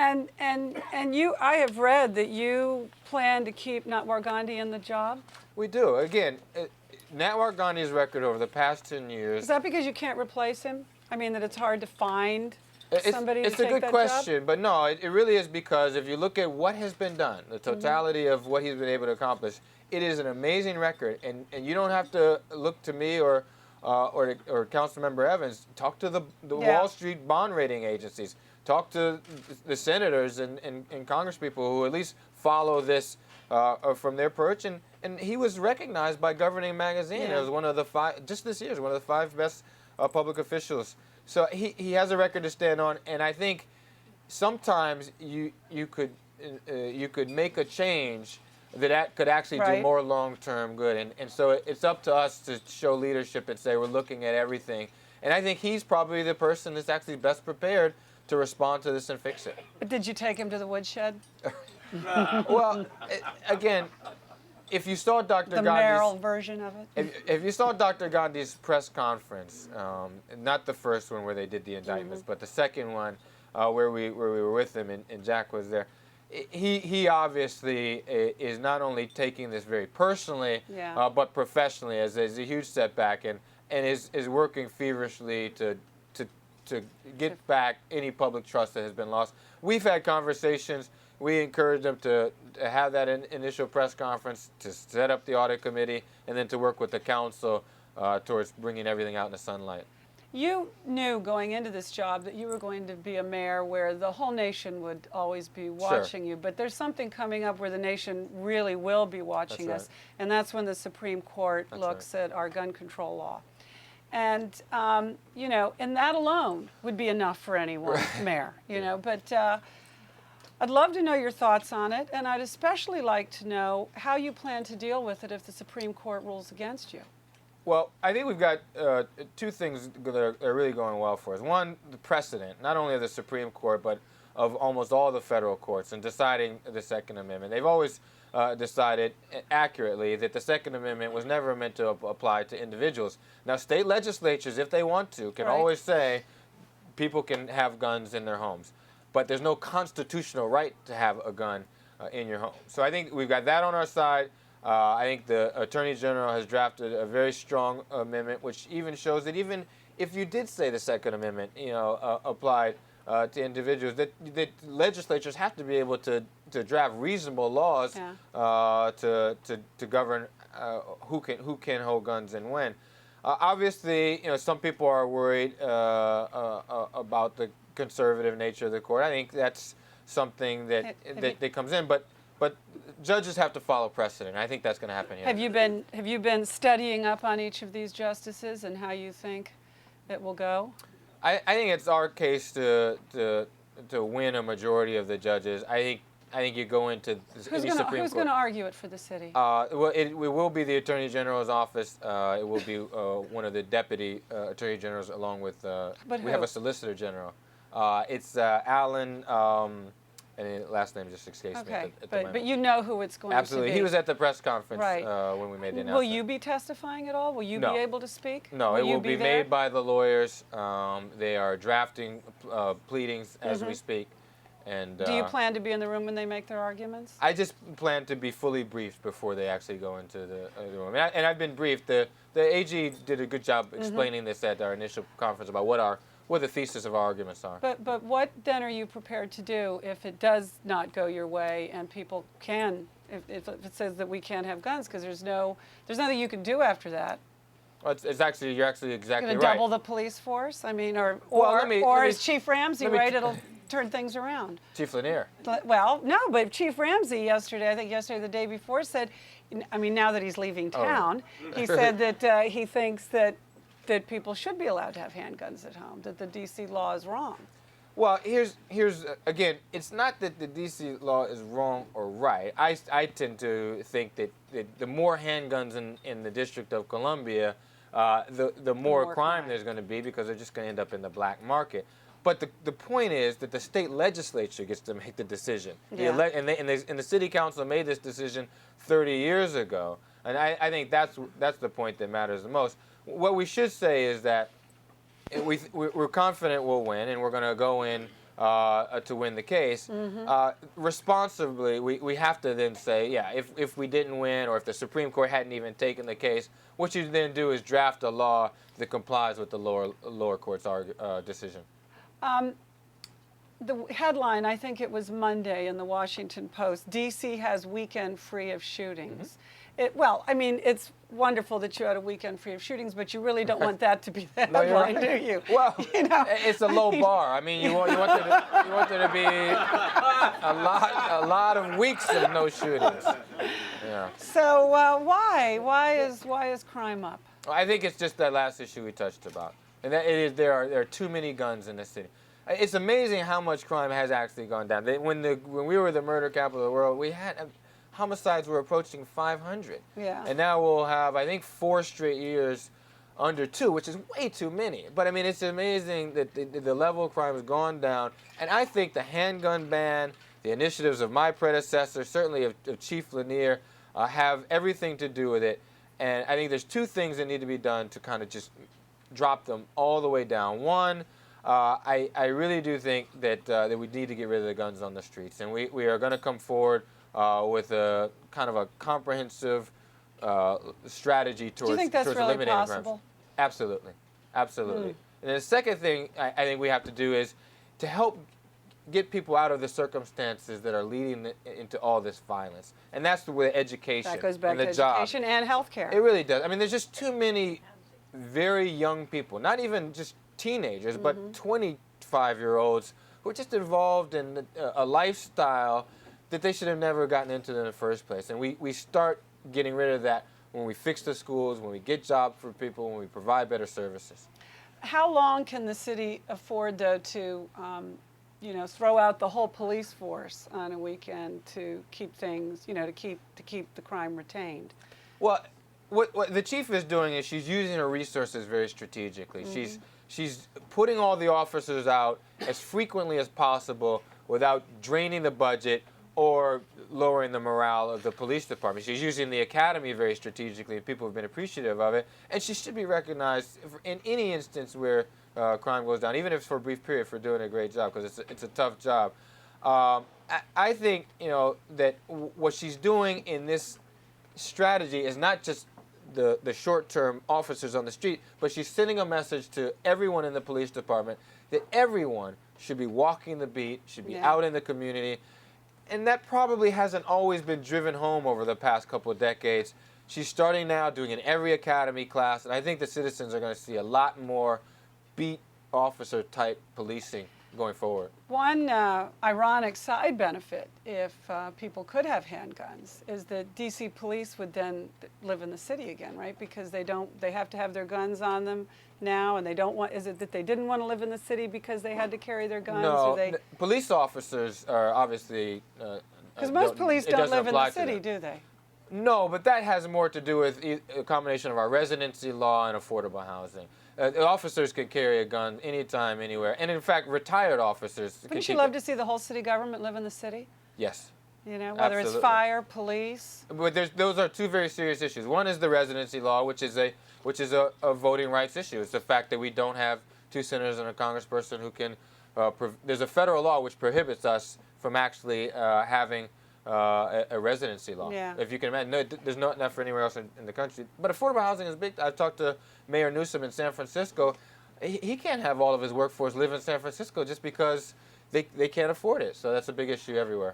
And you, I have read that you plan to keep Natwar Gandhi in the job. We do. Again, Natwar Gandhi's record over the past 10 years. Is that because you can't replace him? I mean, that it's hard to find somebody to take that job? It's a good question, but no, it really is because if you look at what has been done, the totality of what he's been able to accomplish, it is an amazing record, and you don't have to look to me or Councilmember Evans. Talk to the Wall Street bond rating agencies. Talk to the senators and congresspeople who at least follow this from their perch, and he was recognized by Governing Magazine as one of the 5, just this year, as one of the 5 best public officials. So he has a record to stand on, and I think sometimes you could make a change that could actually do more long-term good, and so it's up to us to show leadership and say we're looking at everything, and I think he's probably the person that's actually best prepared to respond to this and fix it. Did you take him to the woodshed? Well, again, if you saw Dr. The Merrill version of it? If you saw Dr. Gandhi's press conference, not the first one where they did the indictments, but the second one where we were with him and Jack was there, he obviously is not only taking this very personally, but professionally as a huge setback, and is working feverishly to get back any public trust that has been lost. We've had conversations. We encourage them to have that initial press conference, to set up the audit committee, and then to work with the council towards bringing everything out in the sunlight. You knew going into this job that you were going to be a mayor where the whole nation would always be watching you, but there's something coming up where the nation really will be watching us, and that's when the Supreme Court looks at our gun control law. And, you know, and that alone would be enough for anyone, mayor, you know, but I'd love to know your thoughts on it, and I'd especially like to know how you plan to deal with it if the Supreme Court rules against you. Well, I think we've got 2 things that are really going well for us. One, the precedent, not only of the Supreme Court, but of almost all the federal courts in deciding the Second Amendment. They've always decided accurately that the Second Amendment was never meant to apply to individuals. Now, state legislatures, if they want to, can always say people can have guns in their homes. But there's no constitutional right to have a gun in your home. So I think we've got that on our side. I think the Attorney General has drafted a very strong amendment, which even shows that even if you did say the Second Amendment, you know, applied to individuals, that legislatures have to be able to draft reasonable laws to govern who can hold guns and when. Obviously, you know, some people are worried about the conservative nature of the court. I think that's something that comes in, but judges have to follow precedent. I think that's going to happen here. Have you been studying up on each of these justices and how you think it will go? I think it's our case to win a majority of the judges. I think you go into the Supreme Court. Who's going to argue it for the city? Well, it will be the Attorney General's office. It will be one of the deputy Attorney Generals, along with we have a Solicitor General. It's Alan, and his last name just escapes me. At the moment. But you know who it's going to be. Absolutely. He was at the press conference when we made the announcement. Will you be testifying at all? Will you be able to speak? No, it will be made by the lawyers. They are drafting pleadings as we speak. And do you plan to be in the room when they make their arguments? I just plan to be fully briefed before they actually go into the room. And I've been briefed. The AG did a good job explaining this at our initial conference about what the thesis of our arguments are. But what then are you prepared to do if it does not go your way and people can, if it says that we can't have guns, because there's nothing you can do after that? Well, you're actually exactly right. Double the police force? I mean, or is Chief Ramsey right? It'll turn things around. Chief Lanier. Well, no, but Chief Ramsey yesterday, the day before, said, I mean, now that he's leaving town, he said that he thinks that people should be allowed to have handguns at home, that the D.C. law is wrong. Well, here's again, it's not that the D.C. law is wrong or right. I tend to think that the more handguns in the District of Columbia, the more crime there's going to be, because they're just going to end up in the black market. But the point is that the state legislature gets to make the decision. Yeah. And the city council made this decision 30 years ago. And I think that's the point that matters the most. What we should say is that we're confident we'll win, and we're going to go in to win the case. Responsibly, we have to then say, yeah, if we didn't win, or if the Supreme Court hadn't even taken the case, what you then do is draft a law that complies with the lower court's decision. The headline, I think it was Monday in the Washington Post, D.C. has weekend free of shootings. Well, I mean, it's wonderful that you had a weekend free of shootings, but you really don't want that to be the headline, do you? Well, you know? It's a low bar. I mean, you want there to be a lot of weeks of no shootings. Yeah. So why is crime up? I think it's just that last issue we touched about, and that there are too many guns in the city. It's amazing how much crime has actually gone down. When we were the murder capital of the world, we had homicides were approaching 500. Yeah. And now we'll have, I think, 4 straight years under 2, which is way too many. But I mean, it's amazing that the level of crime has gone down. And I think the handgun ban, the initiatives of my predecessor, certainly of Chief Lanier, have everything to do with it. And I think there's 2 things that need to be done to kind of just drop them all the way down. One, I really do think that we need to get rid of the guns on the streets. And we are going to come forward with a kind of a comprehensive strategy towards, do you think that's really eliminating possible? crimes. Absolutely, absolutely. And the second thing I think we have to do is to help get people out of the circumstances that are leading into all this violence, and that's the education. That goes back and the to education and healthcare. It really does. I mean, there's just too many very young people, not even just teenagers, but 25-year-olds who are just involved in a lifestyle that they should have never gotten into in the first place. And we start getting rid of that when we fix the schools, when we get jobs for people, when we provide better services. How long can the city afford, though, to throw out the whole police force on a weekend to keep things, to keep the crime retained? Well, what the chief is doing is she's using her resources very strategically. She's putting all the officers out as frequently as possible without draining the budget or lowering the morale of the police department. She's using the academy very strategically, and people have been appreciative of it. And she should be recognized in any instance where crime goes down, even if it's for a brief period, for doing a great job, because it's a tough job. I think that what she's doing in this strategy is not just the short-term officers on the street, but she's sending a message to everyone in the police department that everyone should be walking the beat, should be out in the community. And that probably hasn't always been driven home over the past couple of decades. She's starting now, doing in every academy class, and I think the citizens are going to see a lot more beat officer type policing going forward. One ironic side benefit, if people could have handguns, is that D.C. police would then live in the city again, right? Because they have to have their guns on them now, and they don't want. Is it that they didn't want to live in the city because they had to carry their guns? No, or police officers are obviously. Because most police don't live in the city, do they? No, but that has more to do with a combination of our residency law and affordable housing. Officers can carry a gun anytime, anywhere. And in fact, retired officers. Wouldn't you love to see the whole city government live in the city? Yes. Whether Absolutely. it's fire, police. But those are 2 very serious issues. One is the residency law, which is a voting rights issue. It's the fact that we don't have 2 senators and a congressperson who can. There's a federal law which prohibits us from actually having a residency law. Yeah. If you can imagine, there's not enough for anywhere else in the country. But affordable housing is big. I've talked to Mayor Newsom in San Francisco. He can't have all of his workforce live in San Francisco just because they can't afford it. So that's a big issue everywhere.